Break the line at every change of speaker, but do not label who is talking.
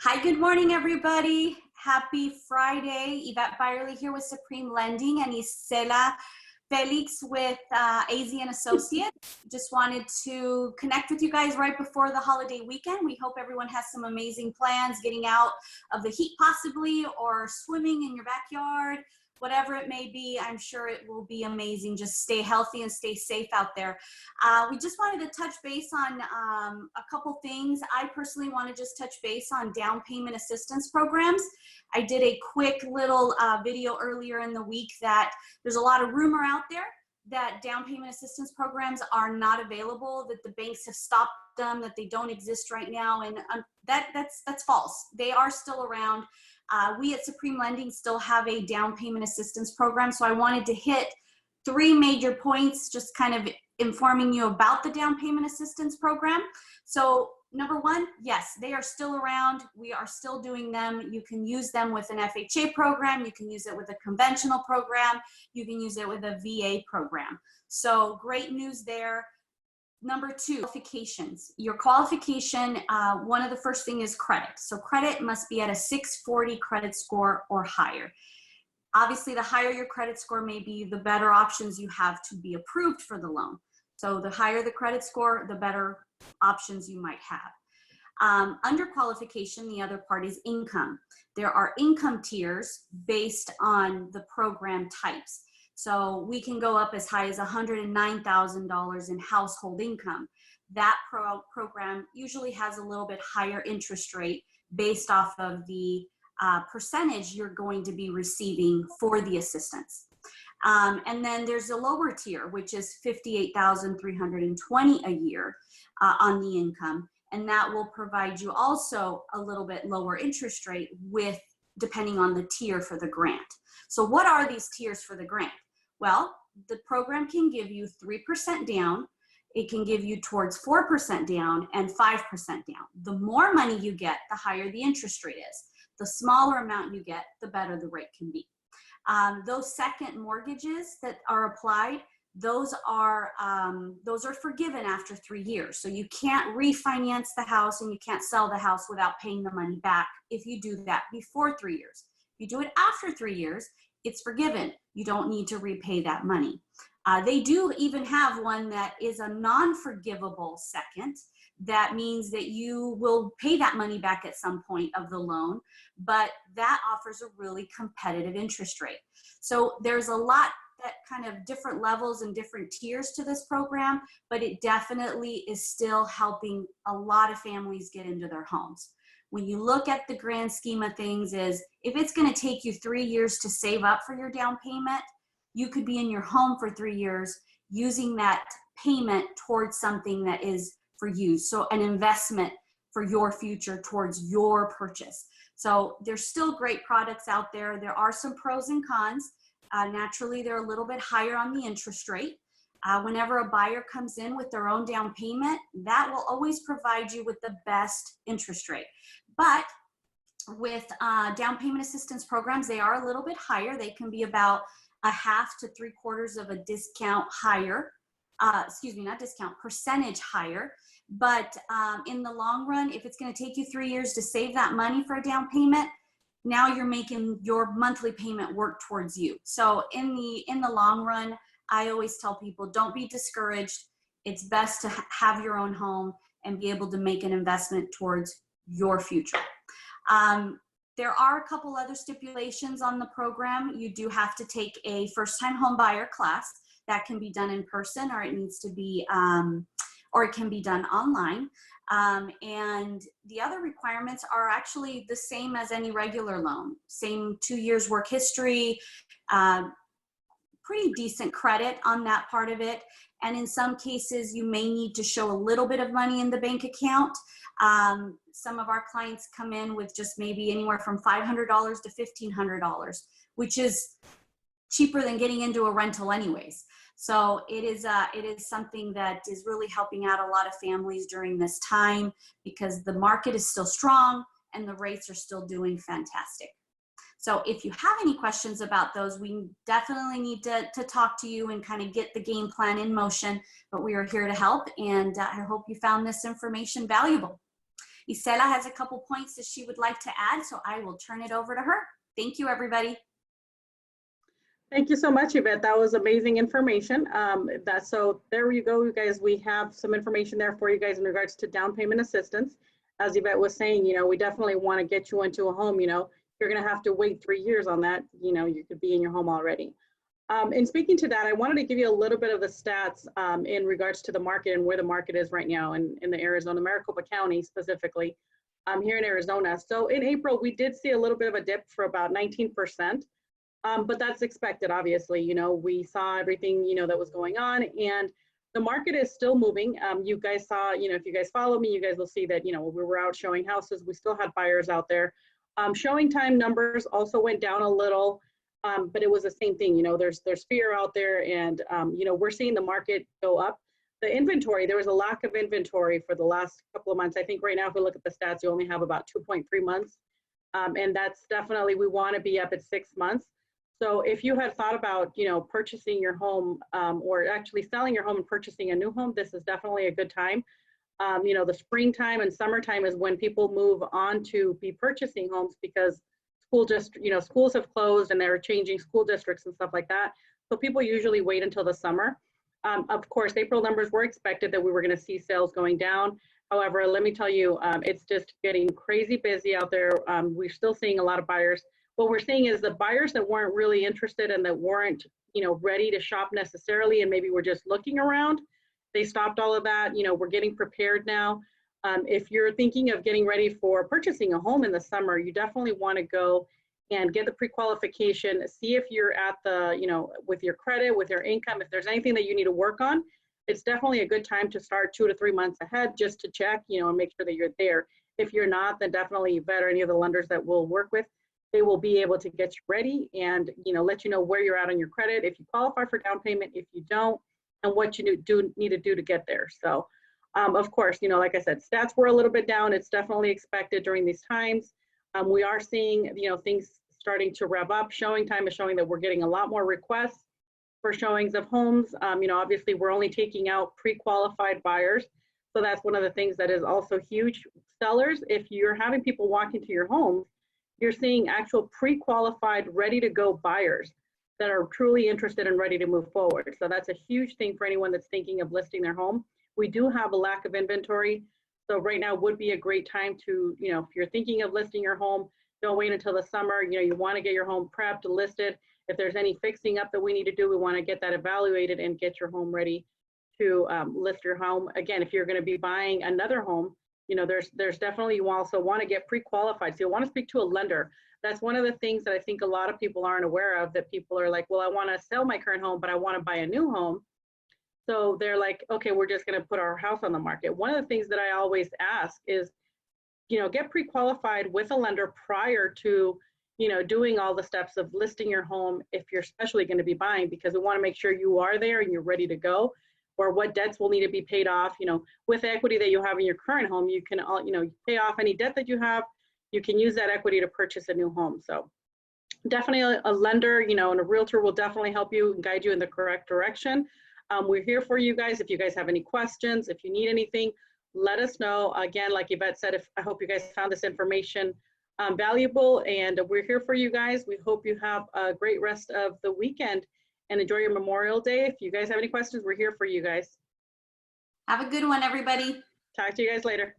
Hi, good morning, everybody. Happy Friday. Yvette Byerly here with Supreme Lending and Isela Felix with AZ and Associates. Just wanted to connect with you guys right before the holiday weekend. We hope everyone has some amazing plans, getting out of the heat possibly, or swimming in your backyard. Whatever it may be, I'm sure it will be amazing. Just stay healthy and stay safe out there. We just wanted to touch base on a couple things. I personally want to just touch base on down payment assistance programs. I did a quick little video earlier in the week that there's a lot of rumor out there that down payment assistance programs are not available, that the banks have stopped them, that they don't exist right now, and that's false. They are still around. We at Supreme Lending still have a down payment assistance program, so I wanted to hit three major points, just kind of informing you about the down payment assistance program. So number one, yes, they are still around. We are still doing them. You can use them with an FHA program. You can use it with a conventional program. You can use it with a VA program. So great news there. Number two, qualifications. Your qualification, one of the first thing is credit. So credit must be at a 640 credit score or higher. Obviously, the higher your credit score may be, the better options you have to be approved for the loan. So the higher the credit score, the better options you might have. Under qualification, the other part is income. There are income tiers based on the program types. So we can go up as high as $109,000 in household income. That program usually has a little bit higher interest rate based off of the percentage you're going to be receiving for the assistance. And then there's a lower tier, which is $58,320 a year on the income. And that will provide you also a little bit lower interest rate with depending on the tier for the grant. So what are these tiers for the grant? Well, the program can give you 3% down. It can give you towards 4% down and 5% down. The more money you get, the higher the interest rate is. The smaller amount you get, the better the rate can be. Those second mortgages that are applied, those are forgiven after 3 years. So you can't refinance the house and you can't sell the house without paying the money back if you do that before 3 years. If you do it after 3 years, it's forgiven. You don't need to repay that money. They do even have one that is a non-forgivable second. That means that you will pay that money back at some point of the loan, but that offers a really competitive interest rate. So there's a lot that kind of different levels and different tiers to this program, but it definitely is still helping a lot of families get into their homes. When you look at the grand scheme of things is, if it's going to take you 3 years to save up for your down payment, you could be in your home for 3 years using that payment towards something that is for you. So an investment for your future towards your purchase. So there's still great products out there. There are some pros and cons. Naturally, they're a little bit higher on the interest rate. Whenever a buyer comes in with their own down payment, that will always provide you with the best interest rate. But with down payment assistance programs, they are a little bit higher. They can be about a half to 3/4 of a discount higher, not discount, percentage higher. But in the long run, if it's going to take you 3 years to save that money for a down payment, now you're making your monthly payment work towards you. So in the long run, I always tell people, don't be discouraged. It's best to have your own home and be able to make an investment towards your future. There are a couple other stipulations on the program. You do have to take a first-time home buyer class. That can be done in person, or it needs to be, or it can be done online. And the other requirements are actually the same as any regular loan. Same 2 years work history, pretty decent credit on that part of it. And in some cases, you may need to show a little bit of money in the bank account. Some of our clients come in with just maybe anywhere from $500 to $1,500, which is cheaper than getting into a rental anyways. So it is something that is really helping out a lot of families during this time, because the market is still strong and the rates are still doing fantastic. So if you have any questions about those, we definitely need to talk to you and kind of get the game plan in motion, but we are here to help, and I hope you found this information valuable. Isela has a couple points that she would like to add, so I will turn it over to her. Thank you, everybody.
Thank you so much, Yvette. That was amazing information. So there you go, you guys. We have some information there for you guys in regards to down payment assistance. As Yvette was saying, we definitely want to get you into a home. You're going to have to wait 3 years on that. You could be in your home already. And speaking to that, I wanted to give you a little bit of the stats in regards to the market and where the market is right now in the Arizona, Maricopa County specifically, here in Arizona. So in April, we did see a little bit of a dip for about 19%. But that's expected, obviously. We saw everything, that was going on, and the market is still moving. You guys saw, if you guys follow me, you guys will see that, we were out showing houses. We still had buyers out there. Showing time numbers also went down a little, but it was the same thing. There's fear out there, and, we're seeing the market go up. The inventory, there was a lack of inventory for the last couple of months. I think right now, if we look at the stats, you only have about 2.3 months. And that's definitely, we want to be up at 6 months. So if you had thought about, purchasing your home or actually selling your home and purchasing a new home, this is definitely a good time. The springtime and summertime is when people move on to be purchasing homes because schools have closed and they're changing school districts and stuff like that. So people usually wait until the summer. Of course, April numbers were expected that we were going to see sales going down. However, let me tell you, it's just getting crazy busy out there. We're still seeing a lot of buyers. What we're seeing is the buyers that weren't really interested and that weren't, ready to shop necessarily, and maybe we're just looking around, they stopped all of that. We're getting prepared now. If you're thinking of getting ready for purchasing a home in the summer, you definitely want to go and get the pre-qualification, see if you're at the, with your credit, with your income, if there's anything that you need to work on. It's definitely a good time to start 2 to 3 months ahead just to check, and make sure that you're there. If you're not, then definitely Yvette or any of the lenders that we'll work with, they will be able to get you ready and let you know where you're at on your credit, if you qualify for down payment, if you don't, and what you need to do to get there. So of course, like I said, stats were a little bit down. It's definitely expected during these times. We are seeing things starting to rev up. Showing time is showing that we're getting a lot more requests for showings of homes. Obviously we're only taking out pre-qualified buyers, so that's one of the things that is also huge. Sellers, if you're having people walk into your homes, you're seeing actual pre-qualified, ready-to-go buyers that are truly interested and ready to move forward. So that's a huge thing for anyone that's thinking of listing their home. We do have a lack of inventory, so right now would be a great time to, if you're thinking of listing your home, don't wait until the summer. You want to get your home prepped, listed. If there's any fixing up that we need to do, we want to get that evaluated and get your home ready to list your home. Again, if you're going to be buying another home, there's definitely, you also want to get pre-qualified. So you want to speak to a lender. That's one of the things that I think a lot of people aren't aware of, that people are like, well, I want to sell my current home, but I want to buy a new home. So they're like, okay, we're just going to put our house on the market. One of the things that I always ask is, get pre-qualified with a lender prior to, doing all the steps of listing your home if you're especially going to be buying, because we want to make sure you are there and you're ready to go, or what debts will need to be paid off. With the equity that you have in your current home, you can, pay off any debt that you have. You can use that equity to purchase a new home. So definitely a lender, and a realtor will definitely help you and guide you in the correct direction. We're here for you guys. If you guys have any questions, if you need anything, let us know. Again, like Yvette said, I hope you guys found this information valuable, and we're here for you guys. We hope you have a great rest of the weekend and enjoy your Memorial Day. If you guys have any questions, we're here for you guys.
Have a good one, everybody.
Talk to you guys later.